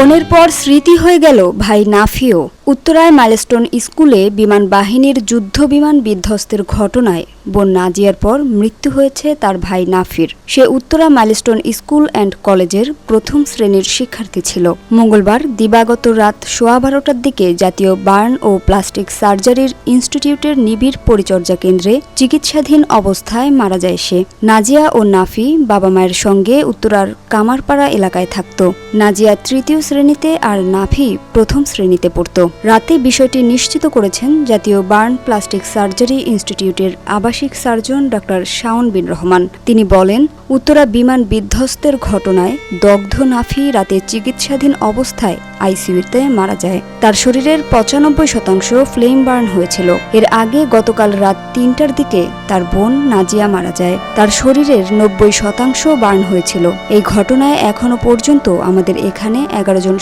বোনের পর স্মৃতি হয়ে গেল ভাই নাফিও। উত্তরায় মাইলস্টোন স্কুলে বিমান বাহিনীর যুদ্ধ বিমান বিধ্বস্তের ঘটনায় বোন নাজিয়ার পর মৃত্যু হয়েছে তার ভাই নাফির। সে উত্তরা মাইলস্টোন স্কুল অ্যান্ড কলেজের প্রথম শ্রেণীর শিক্ষার্থী ছিল। মঙ্গলবার দিবাগত রাত 12:15টার দিকে জাতীয় বার্ন ও প্লাস্টিক সার্জারির ইনস্টিটিউটের নিবিড় পরিচর্যা কেন্দ্রে চিকিৎসাধীন অবস্থায় মারা যায় সে। নাজিয়া ও নাফি বাবা মায়ের সঙ্গে উত্তরার কামারপাড়া এলাকায় থাকত। নাজিয়া তৃতীয় শ্রেণীতে আর নাফি প্রথম শ্রেণীতে পড়ত। রাতে বিষয়টি নিশ্চিত করেছেন জাতীয় বার্ন প্লাস্টিক সার্জারি ইনস্টিটিউটের আবাসিক সার্জন ডক্টর শাওন বিন রহমান। তিনি বলেন, উত্তরা বিমান বিধ্বস্তের ঘটনায় দগ্ধ নাফি রাতে চিকিৎসাধীন অবস্থায় আইসিইউতে মারা যায়। তার শরীরের 95% ফ্লেম বার্ন হয়েছিল। এর আগে গতকাল রাত 3টার দিকে তার বোন নাজিয়া মারা যায়। তার শরীরের 90% বার্ন হয়েছিল। এই ঘটনায় এখনো পর্যন্ত আমাদের এখানে 11 জন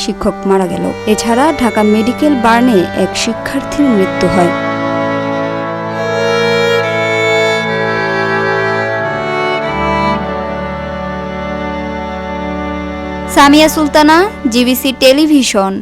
শিক্ষক মারা গেল। এছাড়া ঢাকা মেডিকেল বার্নে এক শিক্ষার্থীর মৃত্যু হয়। Samia Sultana, GBC television.